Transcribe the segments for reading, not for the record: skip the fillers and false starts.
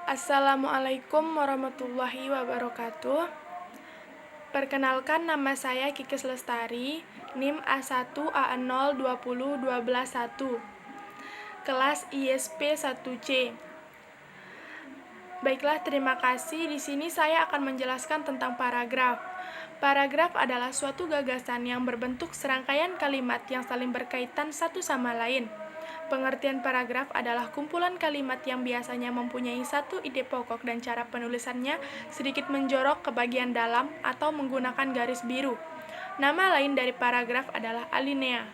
Assalamualaikum warahmatullahi wabarakatuh. Perkenalkan, nama saya Kikis Lestari, NIM A1A0201211, kelas ISP 1C. Baiklah, terima kasih. Di sini saya akan menjelaskan tentang paragraf. Paragraf adalah suatu gagasan yang berbentuk serangkaian kalimat yang saling berkaitan satu sama lain. Pengertian paragraf adalah kumpulan kalimat yang biasanya mempunyai satu ide pokok dan cara penulisannya sedikit menjorok ke bagian dalam atau menggunakan garis biru. Nama lain dari paragraf adalah alinea.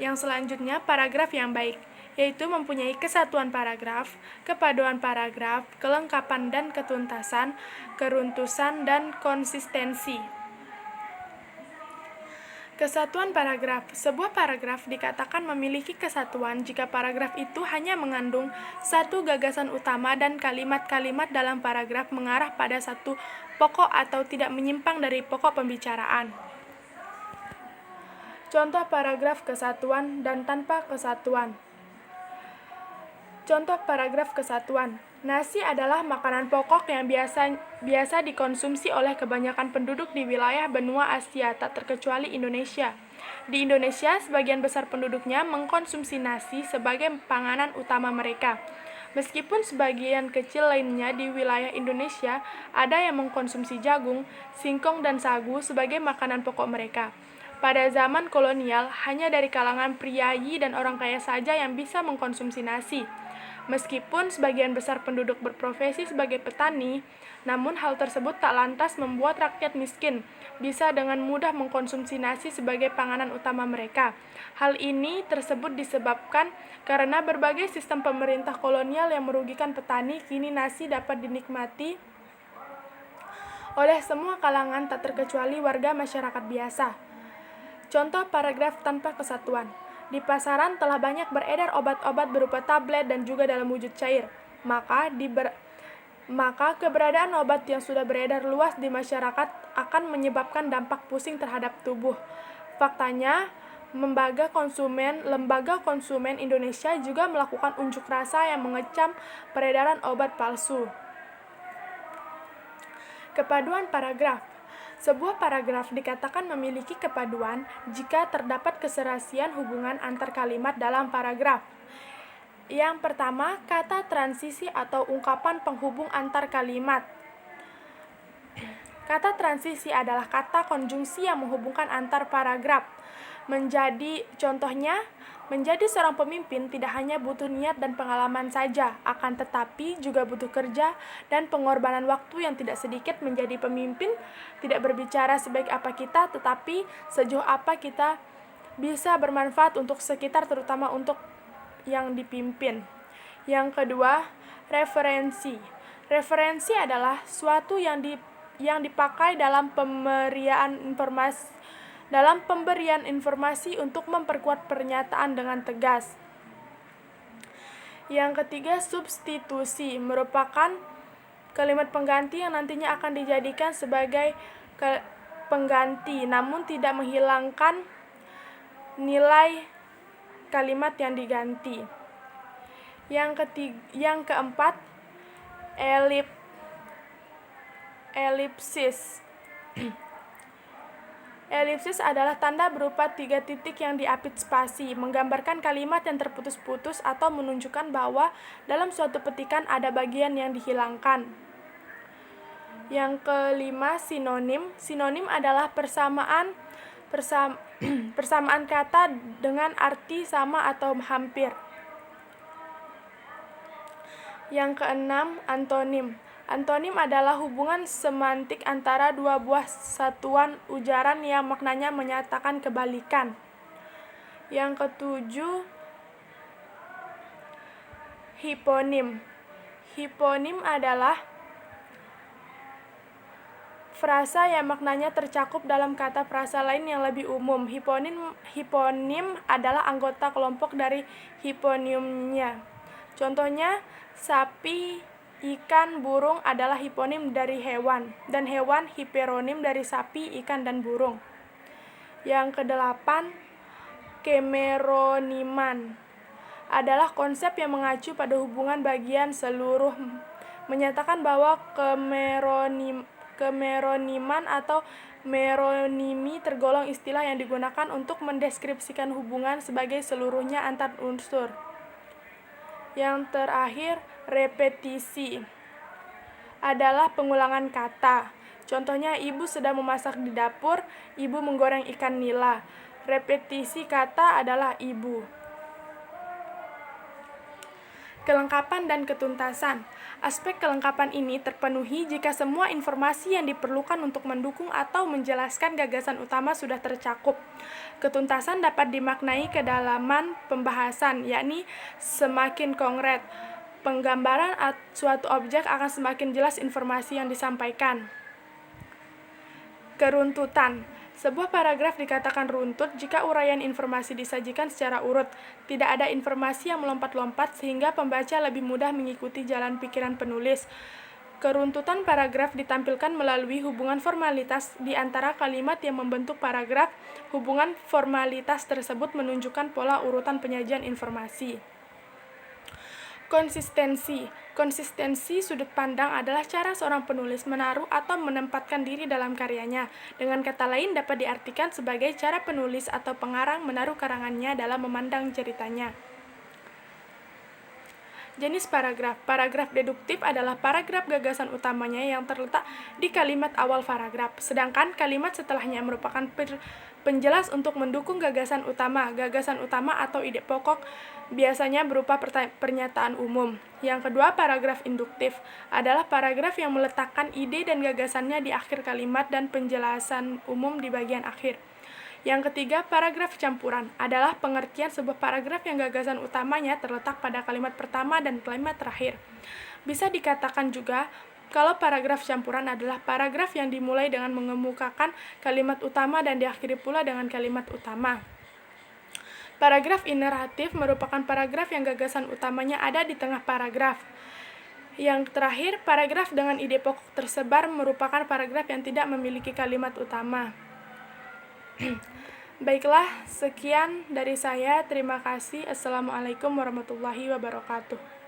Yang selanjutnya, paragraf yang baik, yaitu mempunyai kesatuan paragraf, kepaduan paragraf, kelengkapan dan ketuntasan, keruntusan, dan konsistensi. Kesatuan paragraf. Sebuah paragraf dikatakan memiliki kesatuan jika paragraf itu hanya mengandung satu gagasan utama dan kalimat-kalimat dalam paragraf mengarah pada satu pokok atau tidak menyimpang dari pokok pembicaraan. Contoh paragraf kesatuan dan tanpa kesatuan. Contoh paragraf kesatuan. Nasi adalah makanan pokok yang biasa dikonsumsi oleh kebanyakan penduduk di wilayah benua Asia, tak terkecuali Indonesia. Di Indonesia, sebagian besar penduduknya mengkonsumsi nasi sebagai panganan utama mereka. Meskipun sebagian kecil lainnya di wilayah Indonesia ada yang mengkonsumsi jagung, singkong, dan sagu sebagai makanan pokok mereka. Pada zaman kolonial, hanya dari kalangan priayi dan orang kaya saja yang bisa mengkonsumsi nasi. Meskipun sebagian besar penduduk berprofesi sebagai petani, namun hal tersebut tak lantas membuat rakyat miskin bisa dengan mudah mengkonsumsi nasi sebagai panganan utama mereka. Hal ini tersebut disebabkan karena berbagai sistem pemerintah kolonial yang merugikan petani. Kini nasi dapat dinikmati oleh semua kalangan tak terkecuali warga masyarakat biasa. Contoh paragraf tanpa kesatuan. Di pasaran telah banyak beredar obat-obat berupa tablet dan juga dalam wujud cair. Maka keberadaan obat yang sudah beredar luas di masyarakat akan menyebabkan dampak pusing terhadap tubuh. Faktanya, lembaga konsumen Indonesia juga melakukan unjuk rasa yang mengecam peredaran obat palsu. Kepaduan paragraf. Sebuah paragraf dikatakan memiliki kepaduan jika terdapat keserasian hubungan antar kalimat dalam paragraf. Yang pertama, kata transisi atau ungkapan penghubung antar kalimat. Kata transisi adalah kata konjungsi yang menghubungkan antar paragraf. Menjadi seorang pemimpin tidak hanya butuh niat dan pengalaman saja, akan tetapi juga butuh kerja dan pengorbanan waktu yang tidak sedikit. Menjadi pemimpin tidak berbicara sebaik apa kita, tetapi sejauh apa kita bisa bermanfaat untuk sekitar, terutama untuk yang dipimpin. Yang kedua, referensi. Referensi adalah suatu yang dipakai dalam pemberian informasi untuk memperkuat pernyataan dengan tegas. Yang ketiga, substitusi merupakan kalimat pengganti yang nantinya akan dijadikan sebagai pengganti, namun tidak menghilangkan nilai kalimat yang diganti. Yang keempat, elipsis. Elipsis adalah tanda berupa 3 titik yang diapit spasi, menggambarkan kalimat yang terputus-putus atau menunjukkan bahwa dalam suatu petikan ada bagian yang dihilangkan. Yang kelima, sinonim. Sinonim adalah persamaan kata dengan arti sama atau hampir. Yang keenam, antonim. Antonim adalah hubungan semantik antara dua buah satuan ujaran yang maknanya menyatakan kebalikan. Yang ketujuh, hiponim. Hiponim adalah frasa yang maknanya tercakup dalam kata frasa lain yang lebih umum. Hiponim adalah anggota kelompok dari hiponimnya. Contohnya, sapi, ikan, burung adalah hiponim dari hewan, dan hewan hiperonim dari sapi, ikan, dan burung. Yang kedelapan, kemeroniman. adalah konsep yang mengacu pada hubungan bagian seluruh, menyatakan bahwa kemeroniman atau meronimi tergolong istilah yang digunakan untuk mendeskripsikan hubungan sebagai seluruhnya antar unsur. Yang terakhir, repetisi adalah pengulangan kata. Contohnya, ibu sedang memasak di dapur, ibu menggoreng ikan nila. Repetisi kata adalah ibu. Kelengkapan dan ketuntasan. Aspek kelengkapan ini terpenuhi jika semua informasi yang diperlukan untuk mendukung atau menjelaskan gagasan utama sudah tercakup. Ketuntasan dapat dimaknai kedalaman pembahasan, yakni semakin konkret penggambaran suatu objek akan semakin jelas informasi yang disampaikan. Keruntutan. Sebuah paragraf dikatakan runtut jika uraian informasi disajikan secara urut, tidak ada informasi yang melompat-lompat sehingga pembaca lebih mudah mengikuti jalan pikiran penulis. Keruntutan paragraf ditampilkan melalui hubungan formalitas di antara kalimat yang membentuk paragraf. Hubungan formalitas tersebut menunjukkan pola urutan penyajian informasi. Konsistensi. Konsistensi sudut pandang adalah cara seorang penulis menaruh atau menempatkan diri dalam karyanya. Dengan kata lain dapat diartikan sebagai cara penulis atau pengarang menaruh karangannya dalam memandang ceritanya. Jenis paragraf. Paragraf deduktif adalah paragraf gagasan utamanya yang terletak di kalimat awal paragraf, sedangkan kalimat setelahnya merupakan penjelas untuk mendukung gagasan utama. Gagasan utama atau ide pokok biasanya berupa pernyataan umum. Yang kedua, paragraf induktif adalah paragraf yang meletakkan ide dan gagasannya di akhir kalimat dan penjelasan umum di bagian akhir. Yang ketiga, paragraf campuran adalah pengertian sebuah paragraf yang gagasan utamanya terletak pada kalimat pertama dan kalimat terakhir. Bisa dikatakan juga kalau paragraf campuran adalah paragraf yang dimulai dengan mengemukakan kalimat utama dan diakhiri pula dengan kalimat utama. Paragraf ineratif merupakan paragraf yang gagasan utamanya ada di tengah paragraf. Yang terakhir, paragraf dengan ide pokok tersebar merupakan paragraf yang tidak memiliki kalimat utama. Baiklah, sekian dari saya. Terima kasih. Assalamualaikum warahmatullahi wabarakatuh.